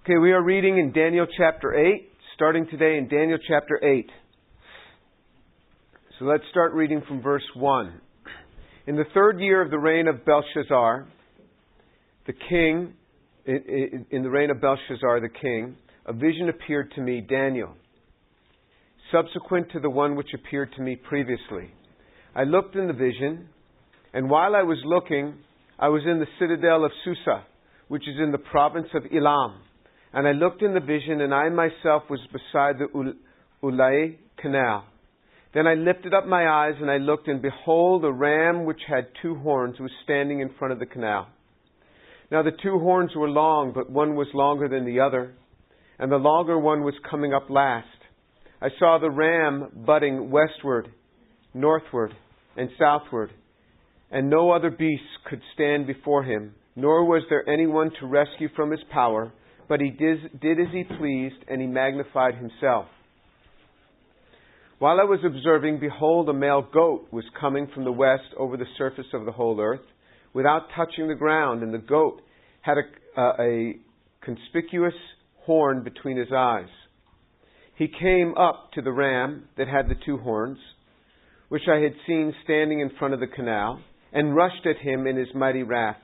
Okay, we are reading in Daniel chapter 8, starting today in Daniel chapter 8. So let's start reading from verse 1. In the third year of the reign of Belshazzar, the king, in the reign of Belshazzar the king, a vision appeared to me, Daniel, subsequent to the one which appeared to me previously. I looked in the vision, and while I was looking, I was in the citadel of Susa, which is in the province of Elam. And I looked in the vision, and I myself was beside the Ulai canal. Then I lifted up my eyes, and I looked, and behold, a ram which had two horns was standing in front of the canal. Now the two horns were long, but one was longer than the other, and the longer one was coming up last. I saw the ram butting westward, northward, and southward, and no other beast could stand before him, nor was there anyone to rescue from his power, but he did as he pleased, and he magnified himself. While I was observing, behold, a male goat was coming from the west over the surface of the whole earth, without touching the ground, and the goat had a conspicuous horn between his eyes. He came up to the ram that had the two horns, which I had seen standing in front of the canal, and rushed at him in his mighty wrath.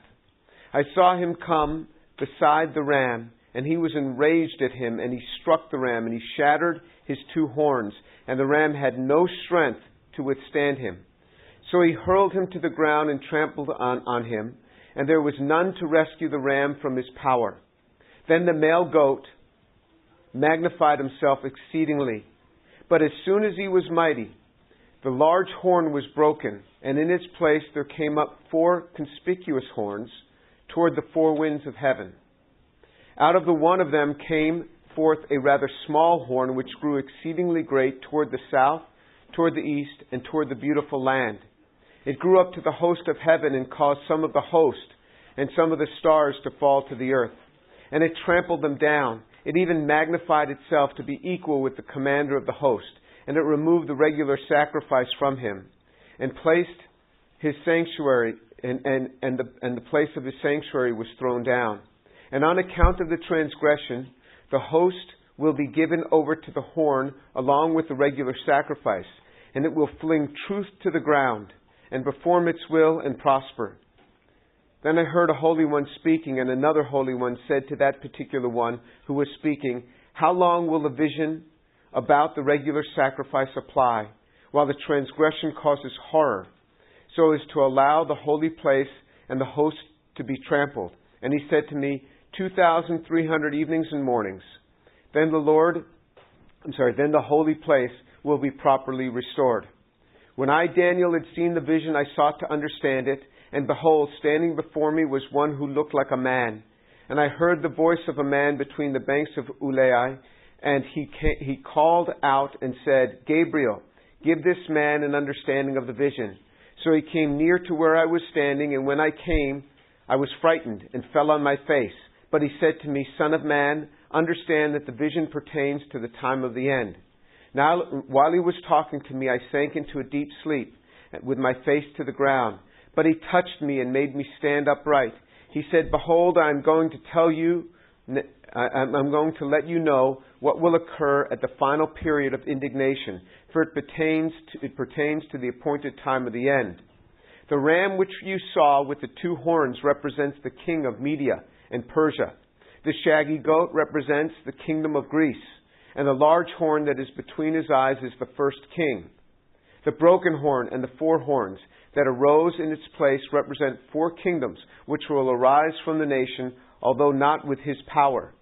I saw him come beside the ram, and he was enraged at him, and he struck the ram, and he shattered his two horns, and the ram had no strength to withstand him. So he hurled him to the ground and trampled on him, and there was none to rescue the ram from his power. Then the male goat magnified himself exceedingly. But as soon as he was mighty, the large horn was broken, and in its place there came up four conspicuous horns toward the four winds of heaven. Out of the one of them came forth a rather small horn, which grew exceedingly great toward the south, toward the east, and toward the beautiful land. It grew up to the host of heaven, and caused some of the host and some of the stars to fall to the earth. And it trampled them down. It even magnified itself to be equal with the commander of the host. And it removed the regular sacrifice from him, and placed his sanctuary, and the place of his sanctuary was thrown down. And on account of the transgression, the host will be given over to the horn along with the regular sacrifice, and it will fling truth to the ground, and perform its will and prosper. Then I heard a holy one speaking, and another holy one said to that particular one who was speaking, "How long will the vision about the regular sacrifice apply, while the transgression causes horror, so as to allow the holy place and the host to be trampled?" And he said to me, 2,300 evenings and mornings. Then the holy place will be properly restored. When I, Daniel, had seen the vision, I sought to understand it, and behold, standing before me was one who looked like a man. And I heard the voice of a man between the banks of Ulai, and he called out and said, "Gabriel, give this man an understanding of the vision." So he came near to where I was standing, and when I came, I was frightened and fell on my face. But he said to me, "Son of man, understand that the vision pertains to the time of the end." Now, while he was talking to me, I sank into a deep sleep with my face to the ground. But he touched me and made me stand upright. He said, "Behold, I'm going to let you know what will occur at the final period of indignation, for it pertains to the appointed time of the end. The ram which you saw with the two horns represents the king of Media and Persia. The shaggy goat represents the kingdom of Greece, and the large horn that is between his eyes is the first king. The broken horn and the four horns that arose in its place represent four kingdoms which will arise from the nation, although not with his power.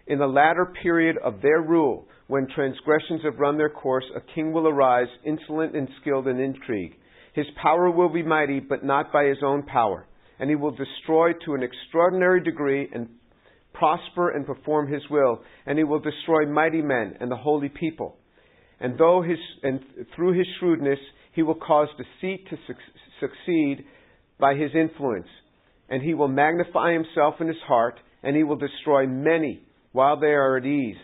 In the latter period of their rule, when transgressions have run their course, a king will arise, insolent and skilled in intrigue. His power will be mighty, but not by his own power. And he will destroy to an extraordinary degree and prosper and perform his will. And he will destroy mighty men and the holy people. And through his shrewdness, he will cause deceit to succeed by his influence. And he will magnify himself in his heart, and he will destroy many while they are at ease.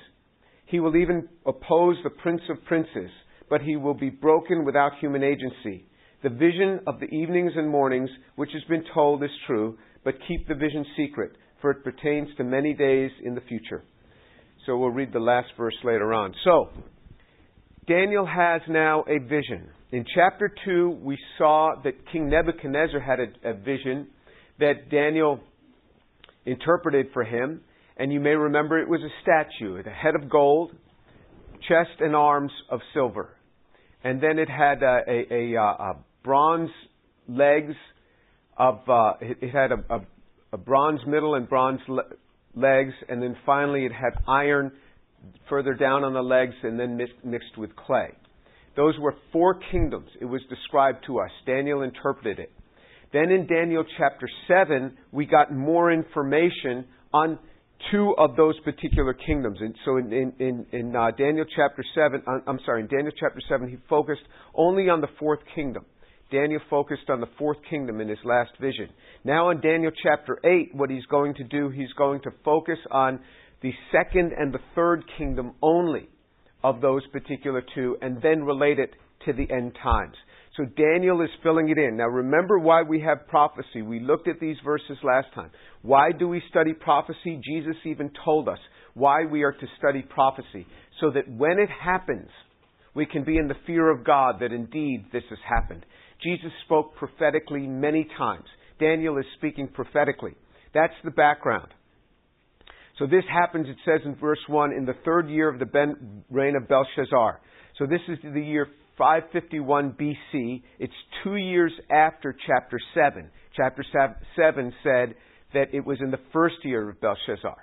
He will even oppose the Prince of Princes, but he will be broken without human agency. The vision of the evenings and mornings, which has been told, is true, but keep the vision secret, for it pertains to many days in the future. So we'll read the last verse later on. So, Daniel has now a vision. In chapter 2, we saw that King Nebuchadnezzar had a vision that Daniel interpreted for him. And you may remember it was a statue, the head of gold, chest and arms of silver. And then it had a bronze legs of, it had a bronze middle and bronze legs, and then finally it had iron further down on the legs and then mixed with clay. Those were 4 kingdoms. It was described to us. Daniel interpreted it. Then in Daniel chapter 7, we got more information on 2 of those particular kingdoms. And so in Daniel chapter 7, in Daniel chapter 7, he focused only on the 4th kingdom. Daniel focused on the 4th kingdom in his last vision. Now in Daniel chapter 8, what he's going to do, he's going to focus on the 2nd and the 3rd kingdom only of those particular 2, and then relate it to the end times. So Daniel is filling it in. Now remember why we have prophecy. We looked at these verses last time. Why do we study prophecy? Jesus even told us why we are to study prophecy. So that when it happens, we can be in the fear of God that indeed this has happened. Jesus spoke prophetically many times. Daniel is speaking prophetically. That's the background. So this happens, it says in verse 1, in the 3rd year of the reign of Belshazzar. So this is the year 551 BC. It's 2 years after chapter 7. Chapter 7 said that it was in the 1st year of Belshazzar.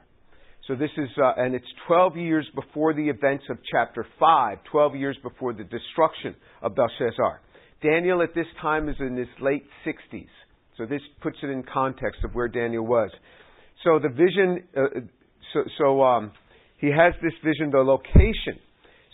So this is, and it's 12 years before the events of chapter 5, 12 years before the destruction of Belshazzar. Daniel at this time is in his late 60s. So this puts it in context of where Daniel was. So the vision, he has this vision, the location.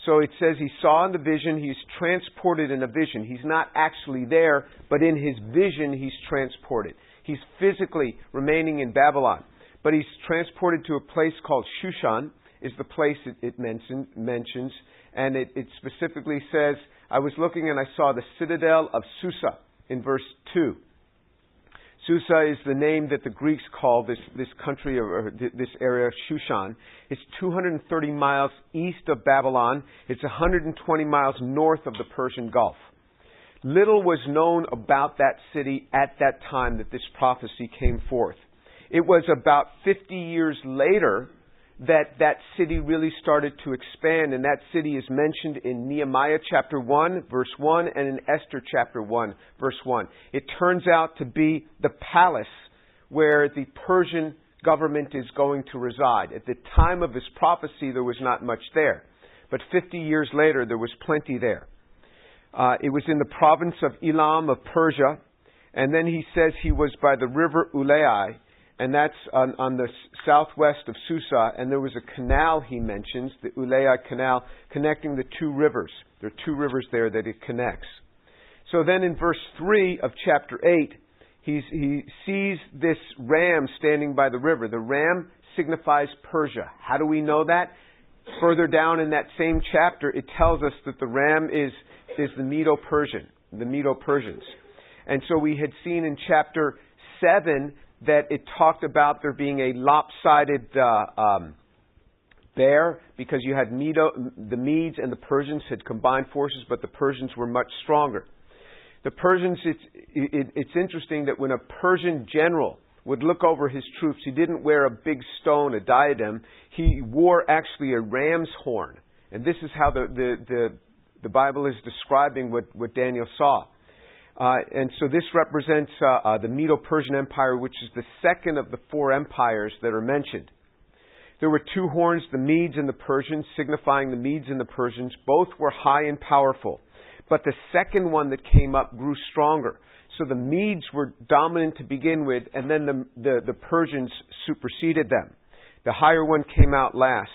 So it says he saw in the vision, he's transported in a vision. He's not actually there, but in his vision he's transported. He's physically remaining in Babylon. But he's transported to a place called Shushan, is the place it mentions. And it specifically says, I was looking and I saw the citadel of Susa in verse 2. Susa is the name that the Greeks call this country, or this area of Shushan. It's 230 miles east of Babylon. It's 120 miles north of the Persian Gulf. Little was known about that city at that time that this prophecy came forth. It was about 50 years later that city really started to expand, and that city is mentioned in Nehemiah chapter 1, verse 1, and in Esther chapter 1, verse 1. It turns out to be the palace where the Persian government is going to reside. At the time of his prophecy, there was not much there. But 50 years later, there was plenty there. It was in the province of Elam of Persia, and then he says he was by the river Ulai, and that's on the southwest of Susa, and there was a canal he mentions, the Ulai Canal, connecting the 2 rivers. There are 2 rivers there that it connects. So then in verse 3 of chapter 8, he sees this ram standing by the river. The ram signifies Persia. How do we know that? Further down in that same chapter, it tells us that the ram is the Medo-Persians. And so we had seen in chapter 7 that it talked about there being a lopsided bear, because you had the Medes and the Persians had combined forces, but the Persians were much stronger. The Persians, it's interesting that when a Persian general would look over his troops, he didn't wear a big stone, a diadem. He wore actually a ram's horn. And this is how the Bible is describing what Daniel saw. And so this represents the Medo-Persian Empire, which is the second of the 4 empires that are mentioned. There were 2 horns, the Medes and the Persians, signifying the Medes and the Persians. Both were high and powerful. But the second one that came up grew stronger. So the Medes were dominant to begin with, and then the Persians superseded them. The higher one came out last.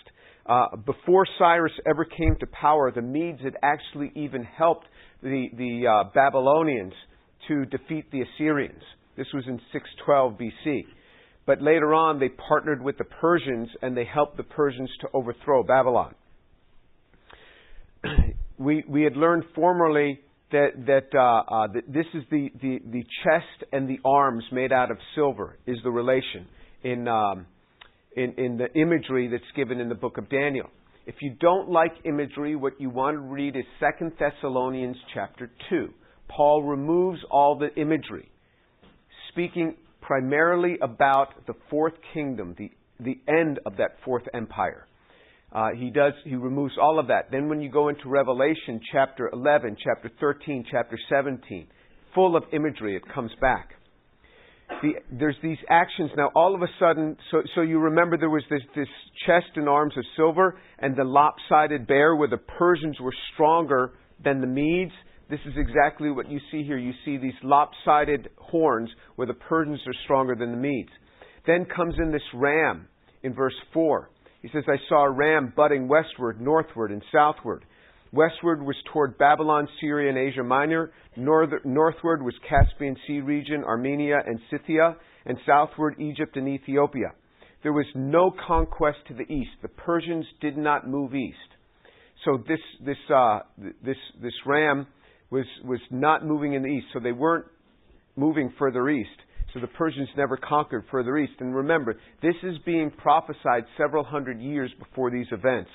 Before Cyrus ever came to power, the Medes had actually even helped the Babylonians to defeat the Assyrians. This was in 612 BC. But later on, they partnered with the Persians, and they helped the Persians to overthrow Babylon. We had learned formerly that this is the chest and the arms made out of silver is the relation in in the imagery that's given in the book of Daniel. If you don't like imagery, what you want to read is 2 Thessalonians chapter 2. Paul removes all the imagery, speaking primarily about the fourth kingdom, the end of that fourth empire. He removes all of that. Then when you go into Revelation chapter 11, chapter 13, chapter 17, full of imagery, it comes back. There's these actions. Now, all of a sudden, so you remember there was this chest and arms of silver and the lopsided bear where the Persians were stronger than the Medes. This is exactly what you see here. You see these lopsided horns where the Persians are stronger than the Medes. Then comes in this ram in verse 4. He says, I saw a ram budding westward, northward, and southward. Westward was toward Babylon, Syria, and Asia Minor. Northward was Caspian Sea region, Armenia, and Scythia. And southward, Egypt and Ethiopia. There was no conquest to the east. The Persians did not move east. So this ram was not moving in the east. So they weren't moving further east. So the Persians never conquered further east. And remember, this is being prophesied several hundred years before these events.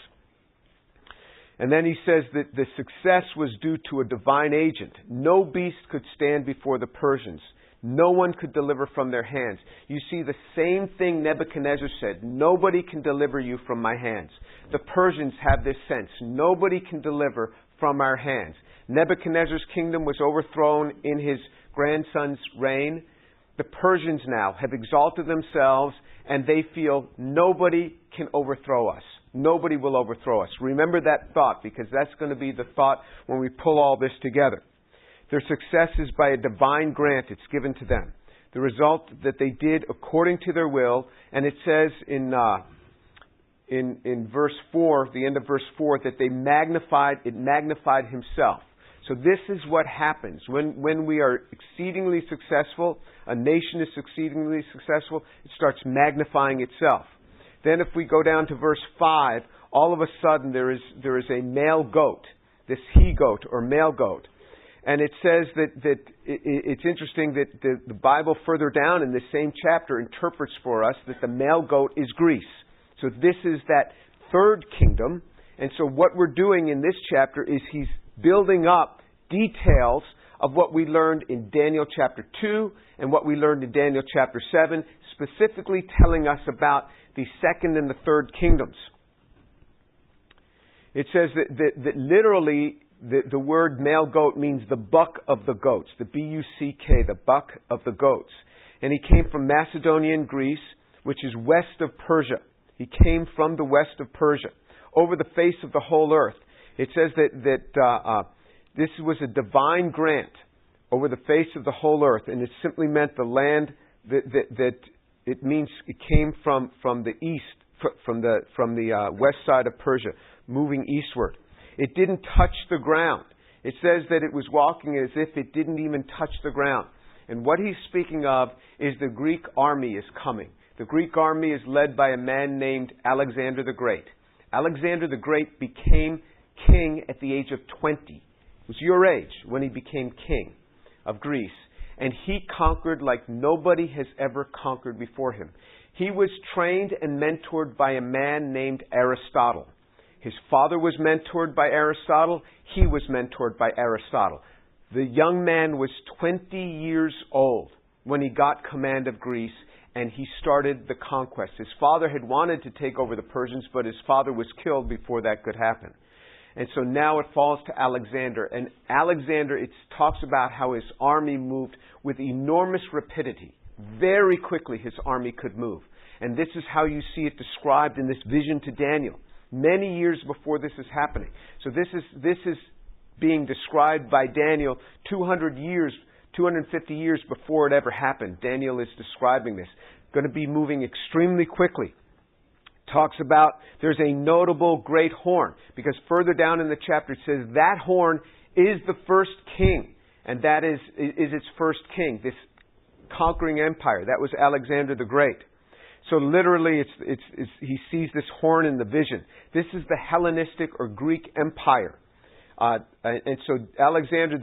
And then he says that the success was due to a divine agent. No beast could stand before the Persians. No one could deliver from their hands. You see the same thing Nebuchadnezzar said. Nobody can deliver you from my hands. The Persians have this sense. Nobody can deliver from our hands. Nebuchadnezzar's kingdom was overthrown in his grandson's reign. The Persians now have exalted themselves and they feel nobody can overthrow us. Nobody will overthrow us. Remember that thought, because that's going to be the thought when we pull all this together. Their success is by a divine grant. It's given to them. The result that they did according to their will, and it says in verse 4, the end of verse 4, that it magnified himself. So this is what happens. When we are exceedingly successful, a nation is exceedingly successful, it starts magnifying itself. Then if we go down to verse 5, all of a sudden there is a male goat, this he-goat or male goat. And it says that it's interesting that the Bible further down in this same chapter interprets for us that the male goat is Greece. So this is that third kingdom. And so what we're doing in this chapter is he's building up details of what we learned in Daniel chapter 2 and what we learned in Daniel chapter 7, specifically telling us about the second and the third kingdoms. It says that literally the word male goat means the buck of the goats, the B-U-C-K, the buck of the goats. And he came from Macedonia and Greece, which is west of Persia. He came from the west of Persia, over the face of the whole earth. It says that this was a divine grant over the face of the whole earth, and it simply meant the land that it means it came from the east, from the west side of Persia, moving eastward. It didn't touch the ground. It says that it was walking as if it didn't even touch the ground. And what he's speaking of is the Greek army is coming. The Greek army is led by a man named Alexander the Great. Alexander the Great became king at the age of 20. It was your age when he became king of Greece. And he conquered like nobody has ever conquered before him. He was trained and mentored by a man named Aristotle. His father was mentored by Aristotle. He was mentored by Aristotle. The young man was 20 years old when he got command of Greece, and he started the conquest. His father had wanted to take over the Persians, but his father was killed before that could happen. And so now it falls to Alexander. And Alexander, it talks about how his army moved with enormous rapidity. Very quickly his army could move. And this is how you see it described in this vision to Daniel, many years before this is happening. So this is being described by Daniel 250 years before it ever happened. Daniel is describing this. Going to be moving extremely quickly. Talks about there's a notable great horn, because further down in the chapter it says that horn is the first king, and that is its first king, this conquering empire. That was Alexander the Great. So literally he sees this horn in the vision. This is the Hellenistic or Greek Empire. And so Alexander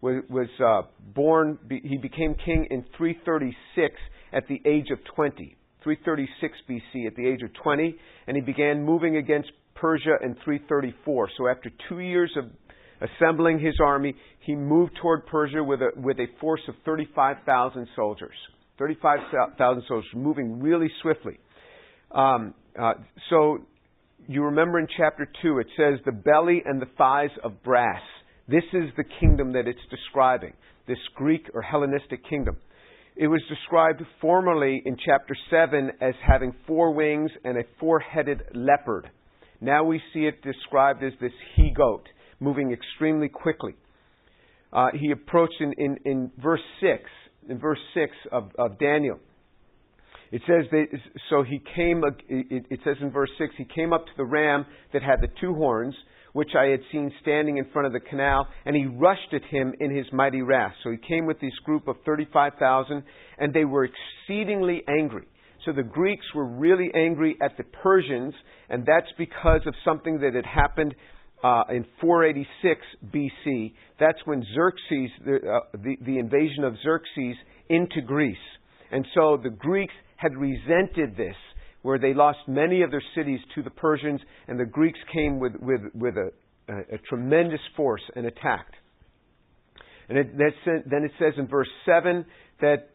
was born, he became king in 336, at the age of 20. 336 BC at the age of 20, and he began moving against Persia in 334. So after 2 years of assembling his army, he moved toward Persia with a force of 35,000 soldiers. 35,000 soldiers, moving really swiftly. So you remember in chapter 2, it says the belly and the thighs of brass. This is the kingdom that it's describing, this Greek or Hellenistic kingdom. It was described formerly in chapter 7 as having 4 wings and a 4-headed leopard. Now we see it described as this he-goat, moving extremely quickly. He approached in verse 6, of Daniel. It says it says in verse 6, he came up to the ram that had the 2 horns, which I had seen standing in front of the canal, and he rushed at him in his mighty wrath. So he came with this group of 35,000, and they were exceedingly angry. So the Greeks were really angry at the Persians, and that's because of something that had happened in 486 BC. That's when Xerxes, the invasion of Xerxes into Greece. And so the Greeks had resented this, where they lost many of their cities to the Persians, and the Greeks came with a tremendous force and attacked. And then it says in verse 7 that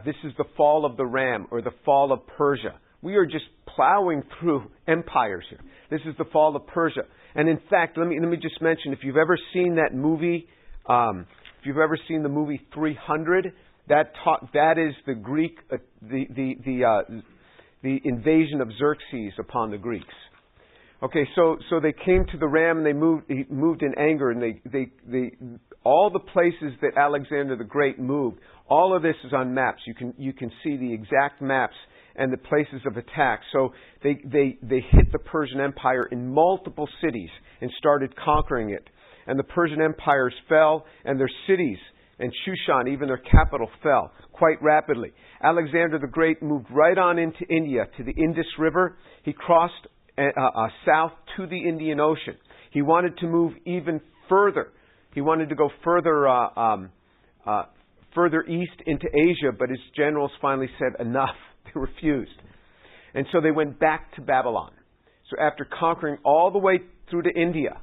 this is the fall of the ram, or the fall of Persia. We are just plowing through empires here. This is the fall of Persia. And in fact, let me just mention, if you've ever seen that movie, if you've ever seen the movie 300, that is the Greek, the invasion of Xerxes upon the Greeks. Okay, so they came to the ram and he moved in anger, and they all the places that Alexander the Great moved. All of this is on maps. You can see the exact maps and the places of attack. So they hit the Persian Empire in multiple cities and started conquering it. And the Persian empires fell, and their cities and Shushan, even their capital, fell quite rapidly. Alexander the Great moved right on into India to the Indus River. He crossed south to the Indian Ocean. He wanted to move even further. He wanted to go further east into Asia, but his generals finally said enough. They refused. And so they went back to Babylon. So after conquering all the way through to India,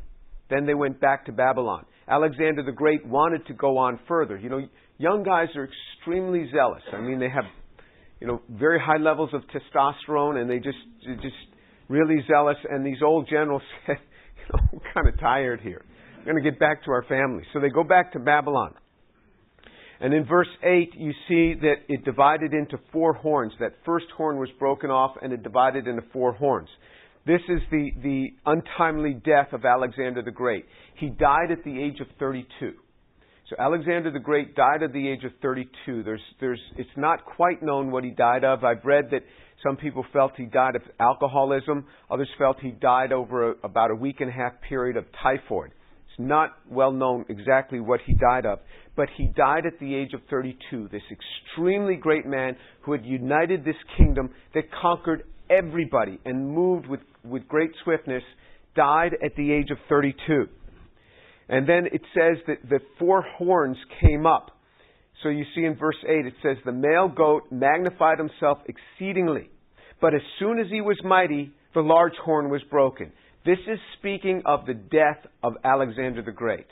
then they went back to Babylon. Alexander the Great wanted to go on further. You know, young guys are extremely zealous. I mean, they have, very high levels of testosterone, and they just really zealous. And these old generals said, we're kind of tired here. We're going to get back to our families. So they go back to Babylon. And in verse 8, you see that it divided into 4 horns. That first horn was broken off, and it divided into 4 horns. This is the untimely death of Alexander the Great. He died at the age of 32. So Alexander the Great died at the age of 32. It's not quite known what he died of. I've read that some people felt he died of alcoholism. Others felt he died over about a week and a half period of typhoid. It's not well known exactly what he died of. But he died at the age of 32. This extremely great man who had united this kingdom that conquered everybody and moved with great swiftness, died at the age of 32. And then it says that the 4 horns came up. So you see in verse 8, it says, the male goat magnified himself exceedingly. But as soon as he was mighty, the large horn was broken. This is speaking of the death of Alexander the Great.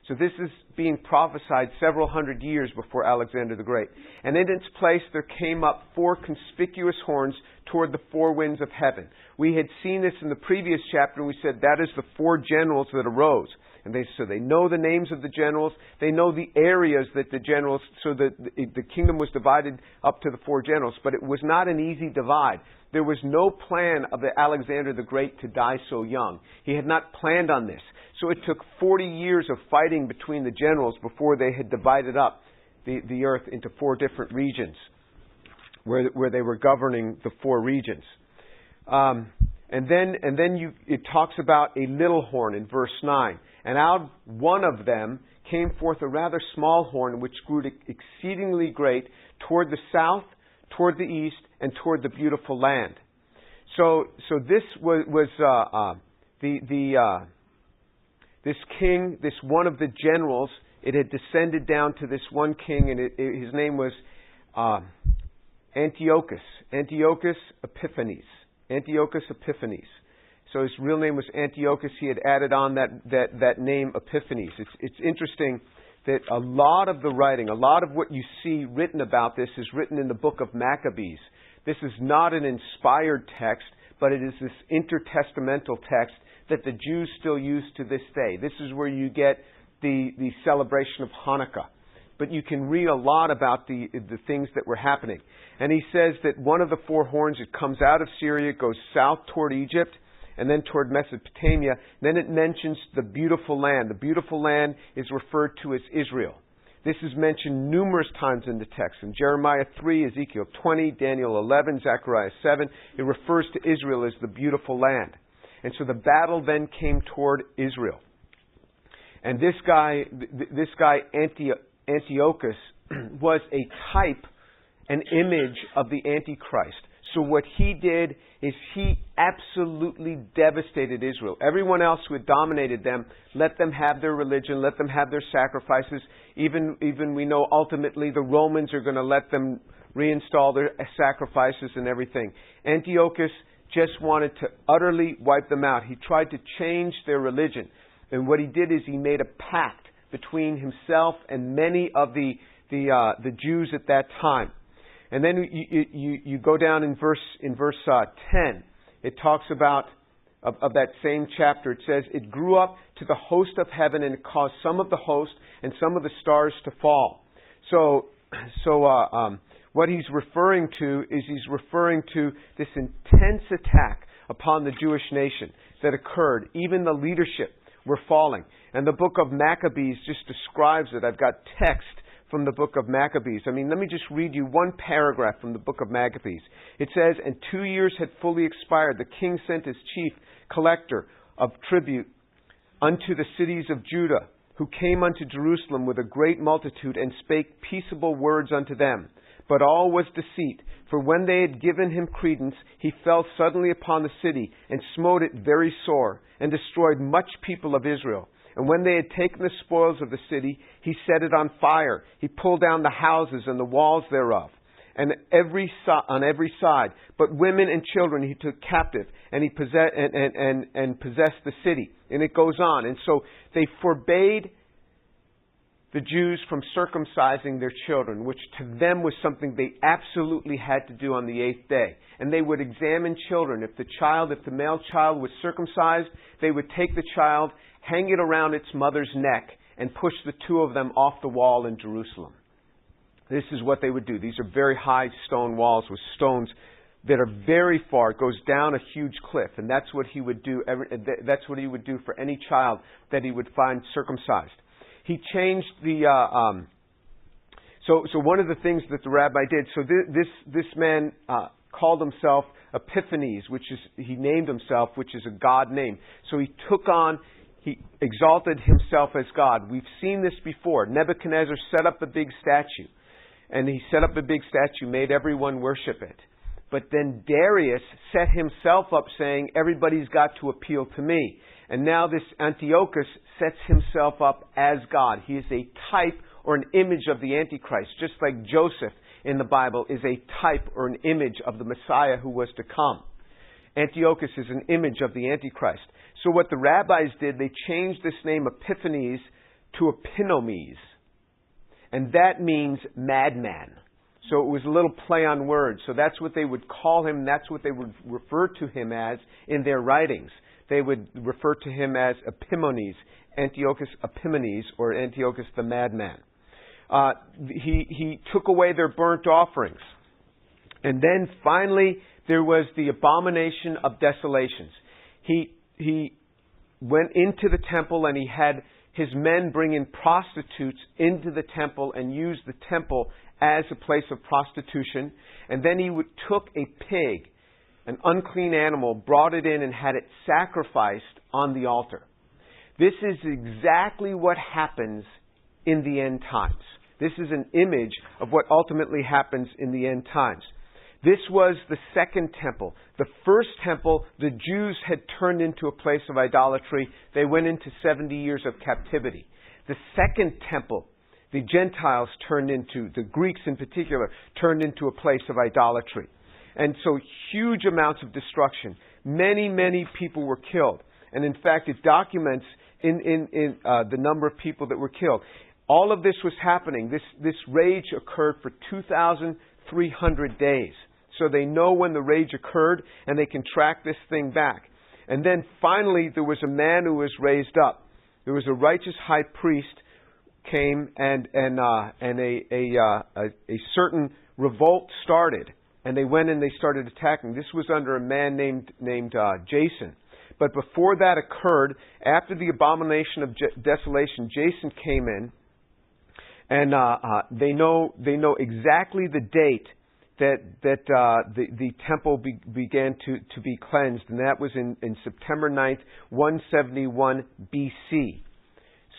So this is being prophesied several hundred years before Alexander the Great. And in its place there came up 4 conspicuous horns toward the 4 winds of heaven. We had seen this in the previous chapter, and we said that is the 4 generals that arose. And so they know the names of the generals. They know the areas that the generals, so that the kingdom was divided up to the 4 generals. But it was not an easy divide. There was no plan of Alexander the Great to die so young. He had not planned on this. So it took 40 years of fighting between the generals before they had divided up the earth into 4 different regions, where they were governing the 4 regions. And then it talks about a little horn in verse 9. And out one of them came forth a rather small horn, which grew exceedingly great toward the south, toward the east, and toward the beautiful land. So this was this king, this one of the generals. It had descended down to this one king, and his name was Antiochus Epiphanes. Antiochus Epiphanes. So his real name was Antiochus. He had added on that name Epiphanes. It's interesting that a lot of the writing, a lot of what you see written about this is written in the book of Maccabees. This is not an inspired text, but it is this intertestamental text that the Jews still use to this day. This is where you get the celebration of Hanukkah. But you can read a lot about the things that were happening. And he says that one of the four horns, it comes out of Syria, goes south toward Egypt, and then toward Mesopotamia. Then it mentions the beautiful land. The beautiful land is referred to as Israel. This is mentioned numerous times in the text. In Jeremiah 3, Ezekiel 20, Daniel 11, Zechariah 7, it refers to Israel as the beautiful land. And so the battle then came toward Israel. And this guy Antiochus, was a type, an image of the Antichrist. So what he did is he absolutely devastated Israel. Everyone else who had dominated them, let them have their religion, let them have their sacrifices. Even we know ultimately the Romans are going to let them reinstall their sacrifices and everything. Antiochus just wanted to utterly wipe them out. He tried to change their religion. And what he did is he made a pact between himself and many of the Jews at that time. And then you go down in verse 10. It talks about of that same chapter. It says, "It grew up to the host of heaven, and it caused some of the host and some of the stars to fall." So what he's referring to is he's referring to this intense attack upon the Jewish nation that occurred. Even the leadership were falling. And the book of Maccabees just describes it. I've got text from the book of Maccabees. Let me just read you one paragraph from the book of Maccabees. It says, "And 2 years had fully expired. The king sent his chief collector of tribute unto the cities of Judah, who came unto Jerusalem with a great multitude, and spake peaceable words unto them. But all was deceit. For when they had given him credence, he fell suddenly upon the city, and smote it very sore, and destroyed much people of Israel. And when they had taken the spoils of the city, he set it on fire. He pulled down the houses and the walls thereof, and on every side. But women and children he took captive, and he possessed the city." And it goes on. And so they forbade the Jews from circumcising their children, which to them was something they absolutely had to do on the 8th day. And they would examine children. If the male child was circumcised, they would take the child, hang it around its mother's neck, and push the two of them off the wall in Jerusalem. This is what they would do. These are very high stone walls with stones that are very far. It goes down a huge cliff, and that's what he would do. That's what he would do for any child that he would find circumcised. He changed the. So one of the things that the rabbi did. So this man called himself Epiphanes, he named himself, which is a God name. So he exalted himself as God. We've seen this before. Nebuchadnezzar set up a big statue. And he set up a big statue, made everyone worship it. But then Darius set himself up saying, everybody's got to appeal to me. And now this Antiochus sets himself up as God. He is a type or an image of the Antichrist, just like Joseph in the Bible is a type or an image of the Messiah who was to come. Antiochus is an image of the Antichrist. So what the rabbis did, they changed this name Epiphanes to Epinomes. And that means madman. So it was a little play on words. So that's what they would call him. That's what they would refer to him as in their writings. They would refer to him as Epimanes, Antiochus Epimanes, or Antiochus the madman. He took away their burnt offerings. And then finally, there was the abomination of desolations. He went into the temple and he had his men bring in prostitutes into the temple and use the temple as a place of prostitution. And then he took a pig, an unclean animal, brought it in and had it sacrificed on the altar. This is exactly what happens in the end times. This is an image of what ultimately happens in the end times. This was the second temple. The first temple, the Jews had turned into a place of idolatry. They went into 70 years of captivity. The second temple the Gentiles the Greeks in particular, turned into a place of idolatry. And so huge amounts of destruction. Many, many people were killed. And in fact, it documents in the number of people that were killed. All of this was happening. This rage occurred for 2,300 days. So they know when the rage occurred, and they can track this thing back. And then finally, there was a man who was raised up. There was a righteous high priest came, and a certain revolt started, and they went and they started attacking. This was under a man named Jason. But before that occurred, after the abomination of desolation, Jason came in, and they know exactly the date that the temple began to be cleansed, and that was in September 9th, 171 BC.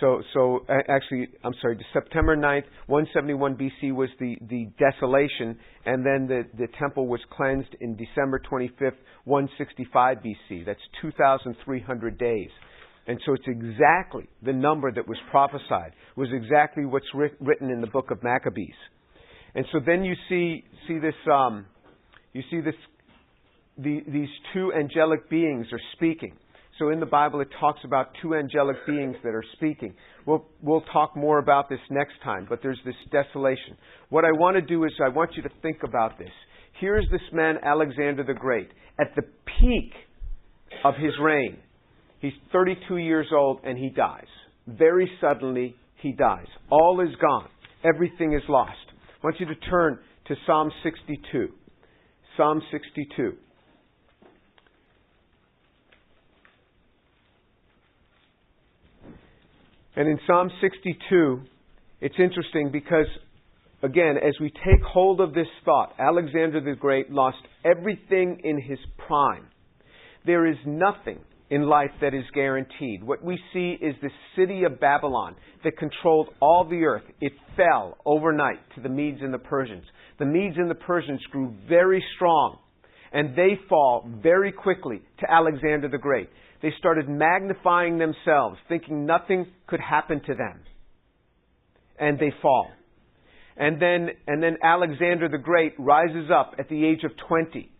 So actually, I'm sorry, September 9th, 171 BC was the desolation, and then the temple was cleansed in December 25th, 165 BC. That's 2,300 days. And so it's exactly the number that was prophesied, was exactly what's written in the book of Maccabees. And so then you see these two angelic beings are speaking. So in the Bible it talks about two angelic beings that are speaking. We'll talk more about this next time, but there's this desolation. What I want to do is I want you to think about this. Here's this man, Alexander the Great, at the peak of his reign. He's 32 years old and he dies. Very suddenly he dies. All is gone. Everything is lost. I want you to turn to Psalm 62. Psalm 62. And in Psalm 62, it's interesting because, again, as we take hold of this thought, Alexander the Great lost everything in his prime. There is nothing in life that is guaranteed. What we see is the city of Babylon that controlled all the earth. It fell overnight to the Medes and the Persians. The Medes and the Persians grew very strong, and they fall very quickly to Alexander the Great. They started magnifying themselves, thinking nothing could happen to them. And they fall. And then Alexander the Great rises up at the age of 20.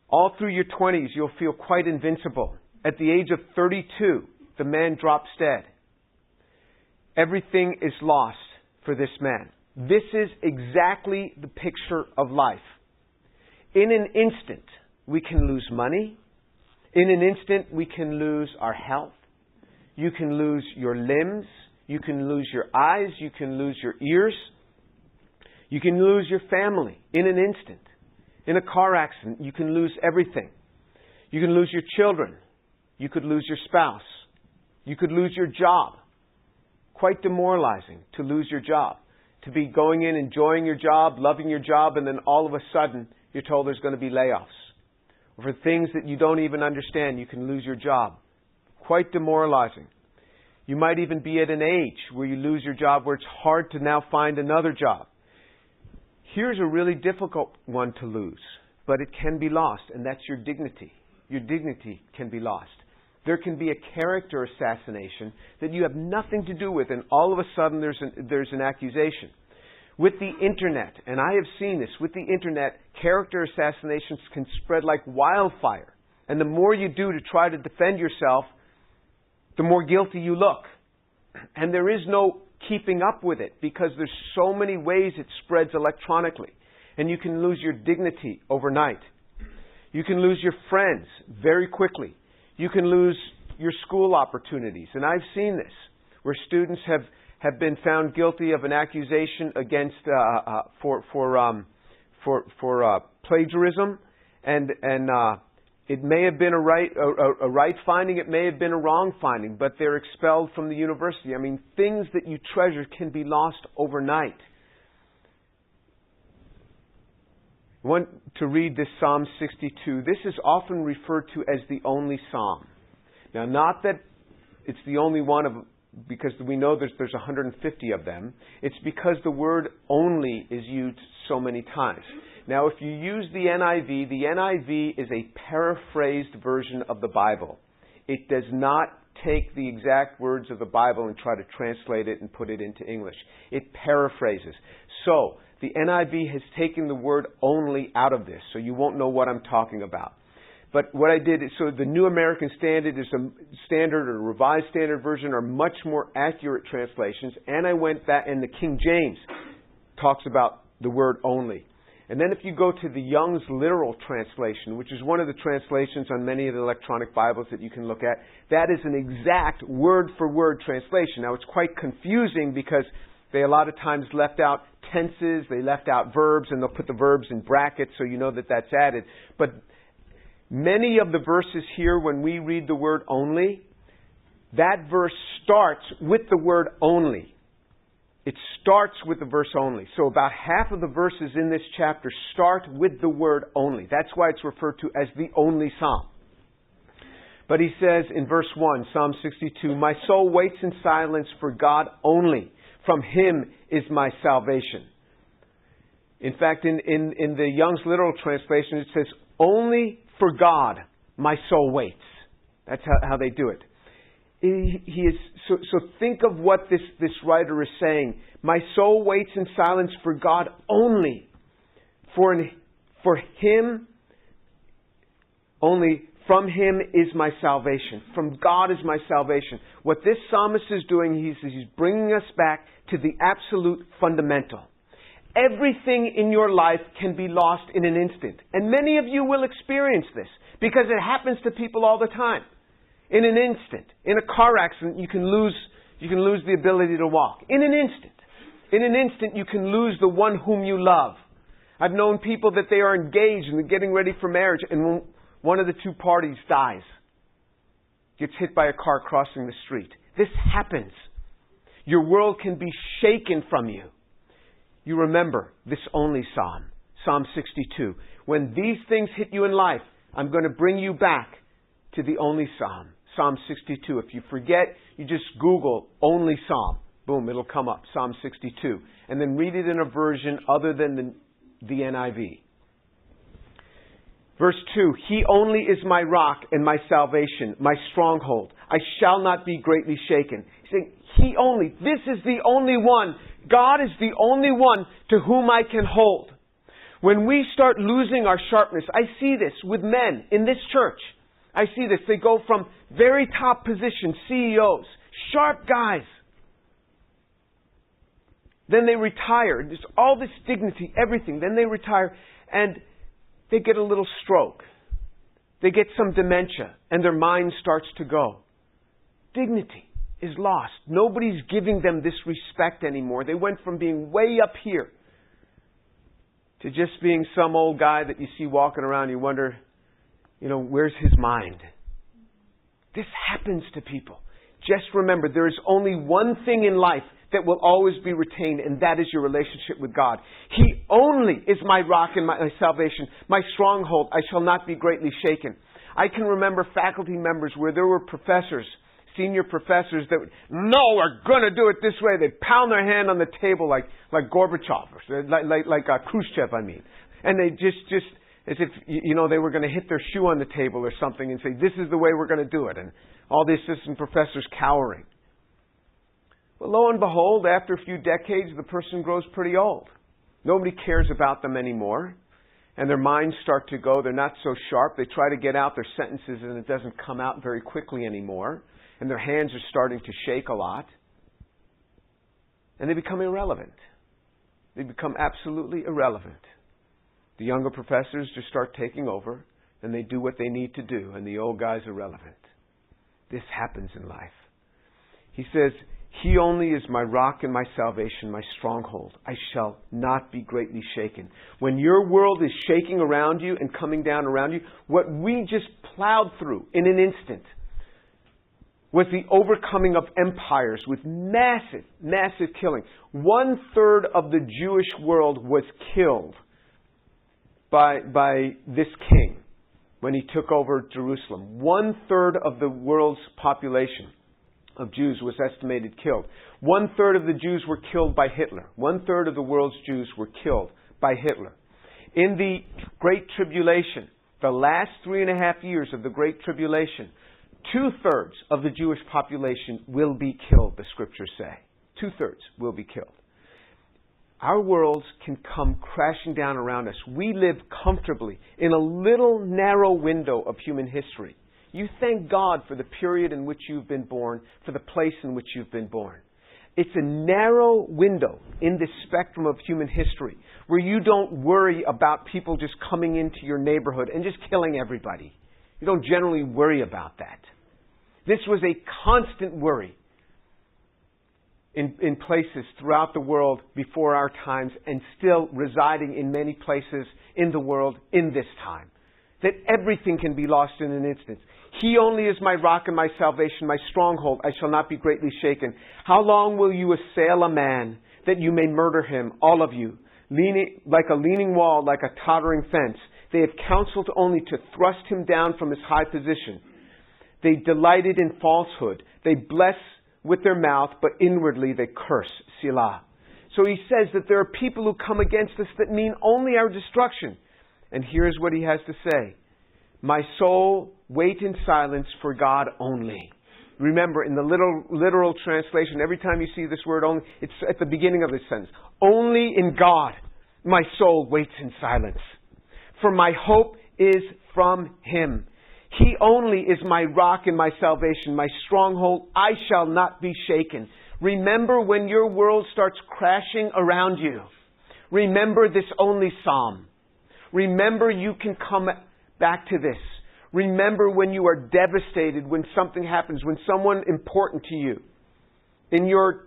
All through your 20s, you'll feel quite invincible. At the age of 32, the man drops dead. Everything is lost for this man. This is exactly the picture of life. In an instant, we can lose money. In an instant, we can lose our health. You can lose your limbs. You can lose your eyes. You can lose your ears. You can lose your family in an instant. In a car accident, you can lose everything. You can lose your children. You could lose your spouse. You could lose your job. Quite demoralizing to lose your job. To be going in, enjoying your job, loving your job, and then all of a sudden, you're told there's going to be layoffs. For things that you don't even understand, you can lose your job. Quite demoralizing. You might even be at an age where you lose your job, where it's hard to now find another job. Here's a really difficult one to lose, but it can be lost, and that's your dignity. Your dignity can be lost. There can be a character assassination that you have nothing to do with, and all of a sudden there's an accusation. With the Internet, and I have seen this, with the Internet, character assassinations can spread like wildfire. And the more you do to try to defend yourself, the more guilty you look. And there is no keeping up with it because there's so many ways it spreads electronically. And you can lose your dignity overnight. You can lose your friends very quickly. You can lose your school opportunities. And I've seen this, where students have been found guilty of an accusation against for plagiarism, and it may have been a right finding, it may have been a wrong finding, but they're expelled from the university. I mean, things that you treasure can be lost overnight. I want to read this Psalm 62. This is often referred to as the only psalm. Now, not that it's the only one of, because we know there's 150 of them. It's because the word only is used so many times. Now, if you use the NIV is a paraphrased version of the Bible. It does not take the exact words of the Bible and try to translate it and put it into English. It paraphrases. So, the NIV has taken the word only out of this, so you won't know what I'm talking about. But what I did is, so the New American Standard is a standard or Revised Standard Version are much more accurate translations. And I went back, and the King James talks about the word only. And then if you go to the Young's Literal Translation, which is one of the translations on many of the electronic Bibles that you can look at, that is an exact word-for-word translation. Now, it's quite confusing because they a lot of times left out tenses, they left out verbs, and they'll put the verbs in brackets so you know that that's added. But many of the verses here, when we read the word only, that verse starts with the word only. It starts with the verse only. So about half of the verses in this chapter start with the word only. That's why it's referred to as the only psalm. But he says in verse 1, Psalm 62, "My soul waits in silence for God only. From Him is my salvation." In fact, in the Young's Literal Translation, it says, "Only for God my soul waits." That's how they do it. He is so think of what this writer is saying. My soul waits in silence for God only. For Him, only from Him is my salvation. From God is my salvation. What this psalmist is doing, he's bringing us back to the absolute fundamental. Everything in your life can be lost in an instant. And many of you will experience this because it happens to people all the time. In an instant. In a car accident, you can lose the ability to walk. In an instant. In an instant, you can lose the one whom you love. I've known people that they are engaged and they're getting ready for marriage, and one of the two parties dies. Gets hit by a car crossing the street. This happens. Your world can be shaken from you. You remember this only psalm, Psalm 62. When these things hit you in life, I'm going to bring you back to the only psalm, Psalm 62. If you forget, you just Google only psalm. Boom, it'll come up, Psalm 62. And then read it in a version other than the NIV. Verse 2, He only is my rock and my salvation, my stronghold. I shall not be greatly shaken. He's saying, He only. This is the only one. God is the only one to whom I can hold. When we start losing our sharpness, I see this with men in this church. I see this. They go from very top positions, CEOs, sharp guys. Then they retire. There's all this dignity, everything. Then they retire and they get a little stroke. They get some dementia and their mind starts to go. Dignity is lost. Nobody's giving them this respect anymore. They went from being way up here to just being some old guy that you see walking around. You wonder, where's his mind? This happens to people. Just remember, there is only one thing in life that will always be retained, and that is your relationship with God. He only is my rock and my salvation, my stronghold. I shall not be greatly shaken. I can remember faculty members where there were professors, senior professors that would, no, we're going to do it this way. They'd pound their hand on the table like Gorbachev, like Khrushchev, I mean. And they just as if, they were going to hit their shoe on the table or something and say, this is the way we're going to do it. And all the assistant professors cowering. Well, lo and behold, after a few decades, the person grows pretty old. Nobody cares about them anymore. And their minds start to go. They're not so sharp. They try to get out their sentences and it doesn't come out very quickly anymore. And their hands are starting to shake a lot. And they become irrelevant. They become absolutely irrelevant. The younger professors just start taking over and they do what they need to do. And the old guys are irrelevant. This happens in life. He says, He only is my rock and my salvation, my stronghold. I shall not be greatly shaken. When your world is shaking around you and coming down around you, what we just plowed through in an instant was the overcoming of empires with massive, massive killing. 1/3 of the Jewish world was killed by this king when he took over Jerusalem. 1/3 of the world's population of Jews was estimated killed. 1/3 of the Jews were killed by Hitler. 1/3 of the world's Jews were killed by Hitler. In the Great Tribulation, the last 3.5 years of the Great Tribulation, 2/3 of the Jewish population will be killed, the scriptures say. 2/3 will be killed. Our worlds can come crashing down around us. We live comfortably in a little narrow window of human history. You thank God for the period in which you've been born, for the place in which you've been born. It's a narrow window in this spectrum of human history where you don't worry about people just coming into your neighborhood and just killing everybody. You don't generally worry about that. This was a constant worry in places throughout the world before our times, and still residing in many places in the world in this time. That everything can be lost in an instant. He only is my rock and my salvation, my stronghold. I shall not be greatly shaken. How long will you assail a man that you may murder him, all of you? Leaning, like a leaning wall, like a tottering fence. They have counseled only to thrust him down from his high position. They delighted in falsehood. They bless with their mouth, but inwardly they curse. Selah. So he says that there are people who come against us that mean only our destruction. And here's what he has to say. My soul, wait in silence for God only. Remember, in the literal translation, every time you see this word only, it's at the beginning of the sentence. Only in God my soul waits in silence. For my hope is from Him. He only is my rock and my salvation, my stronghold. I shall not be shaken. Remember when your world starts crashing around you. Remember this only psalm. Remember you can come back to this. Remember when you are devastated, when something happens, when someone important to you in your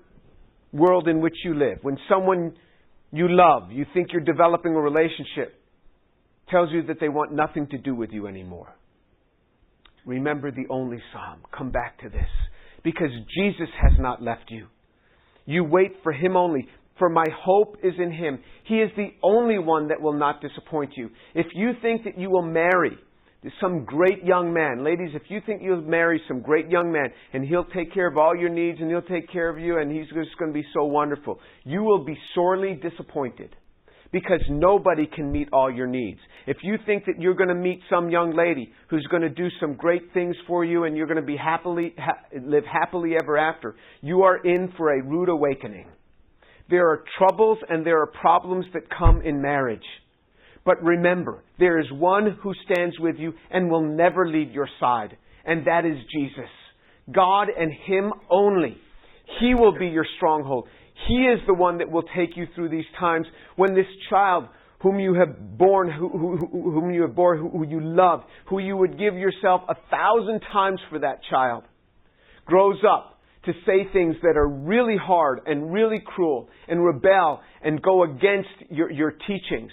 world in which you live, when someone you love, you think you're developing a relationship, tells you that they want nothing to do with you anymore. Remember the only psalm. Come back to this. Because Jesus has not left you. You wait for Him only. For my hope is in Him. He is the only one that will not disappoint you. If you think that you will marry some great young man, ladies, if you think you'll marry some great young man and he'll take care of all your needs and he'll take care of you and he's just going to be so wonderful, you will be sorely disappointed. Because nobody can meet all your needs. If you think that you're going to meet some young lady who's going to do some great things for you and you're going to be live happily ever after, you are in for a rude awakening. There are troubles and there are problems that come in marriage. But remember, there is one who stands with you and will never leave your side. And that is Jesus. God and Him only. He will be your stronghold. He is the one that will take you through these times when this child whom you have born, whom you love, who you would give yourself 1,000 times for that child, grows up to say things that are really hard and really cruel and rebel and go against your teachings.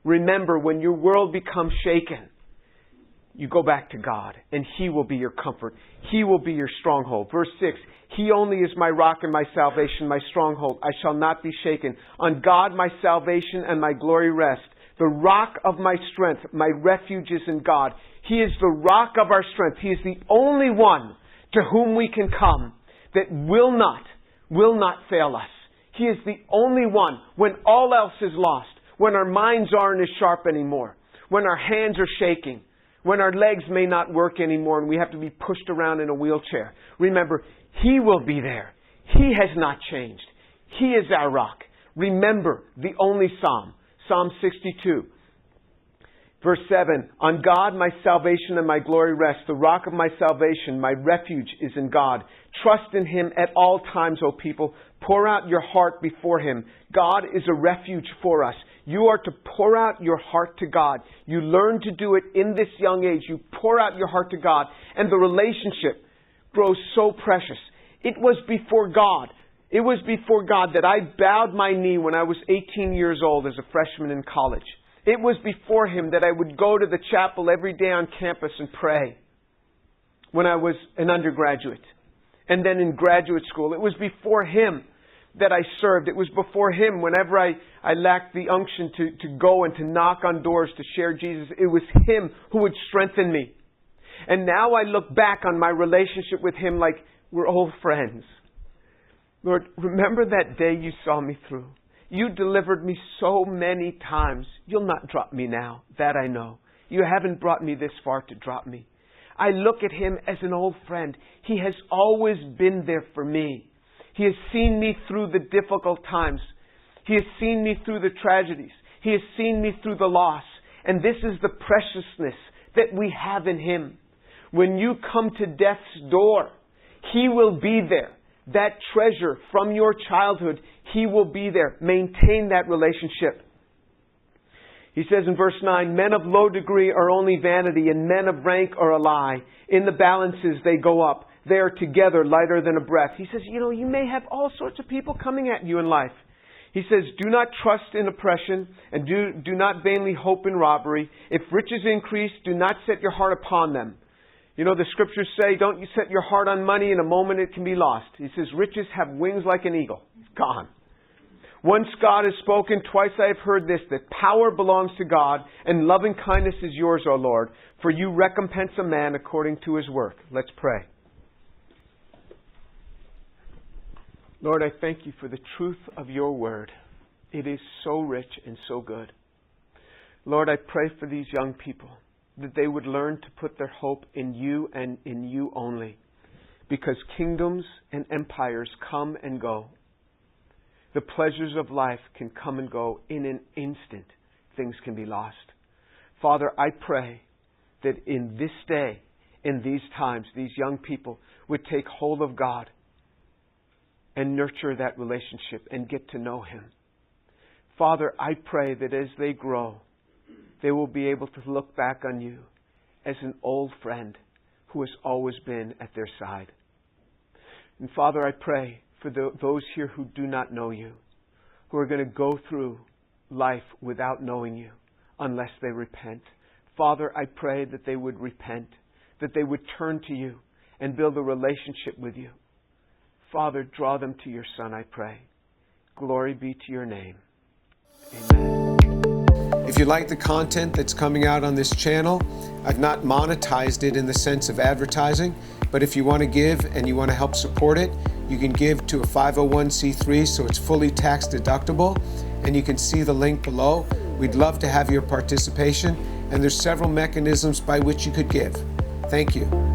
Remember, when your world becomes shaken, you go back to God and He will be your comfort. He will be your stronghold. Verse 6, He only is my rock and my salvation, my stronghold. I shall not be shaken. On God my salvation and my glory rest. The rock of my strength, my refuge is in God. He is the rock of our strength. He is the only one to whom we can come that will not fail us. He is the only one when all else is lost, when our minds aren't as sharp anymore, when our hands are shaking, when our legs may not work anymore and we have to be pushed around in a wheelchair. Remember, He will be there. He has not changed. He is our rock. Remember the only psalm, Psalm 62. Verse 7, On God my salvation and my glory rest. The rock of my salvation, my refuge is in God. Trust in Him at all times, O people. Pour out your heart before Him. God is a refuge for us. You are to pour out your heart to God. You learn to do it in this young age. You pour out your heart to God, and the relationship grows so precious. It was before God. It was before God that I bowed my knee when I was 18 years old as a freshman in college. It was before Him that I would go to the chapel every day on campus and pray when I was an undergraduate. And then in graduate school, it was before Him that I served. It was before Him whenever I lacked the unction to go and to knock on doors to share Jesus. It was Him who would strengthen me. And now I look back on my relationship with Him like we're old friends. Lord, remember that day you saw me through. You delivered me so many times. You'll not drop me now. That I know. You haven't brought me this far to drop me. I look at him as an old friend. He has always been there for me. He has seen me through the difficult times. He has seen me through the tragedies. He has seen me through the loss. And this is the preciousness that we have in him. When you come to death's door, he will be there. That treasure from your childhood, he will be there. Maintain that relationship. He says in verse 9, men of low degree are only vanity, and men of rank are a lie. In the balances they go up. They are together lighter than a breath. He says, you may have all sorts of people coming at you in life. He says, do not trust in oppression, and do not vainly hope in robbery. If riches increase, do not set your heart upon them. The scriptures say, don't you set your heart on money, in a moment it can be lost. He says, riches have wings like an eagle. It's gone. Once God has spoken, twice I have heard this, that power belongs to God, and loving kindness is yours, O Lord, for you recompense a man according to his work. Let's pray. Lord, I thank you for the truth of your word. It is so rich and so good. Lord, I pray for these young people, that they would learn to put their hope in you and in you only, because kingdoms and empires come and go. The pleasures of life can come and go in an instant. Things can be lost. Father, I pray that in this day, in these times, these young people would take hold of God and nurture that relationship and get to know him. Father, I pray that as they grow, they will be able to look back on you as an old friend who has always been at their side. And Father, I pray for those here who do not know you, who are going to go through life without knowing you unless they repent. Father, I pray that they would repent, that they would turn to you and build a relationship with you. Father, draw them to your Son, I pray. Glory be to your name. Amen. If you like the content that's coming out on this channel, I've not monetized it in the sense of advertising, but if you want to give and you want to help support it, you can give to a 501c3, so it's fully tax deductible, and you can see the link below. We'd love to have your participation, and there's several mechanisms by which you could give. Thank you.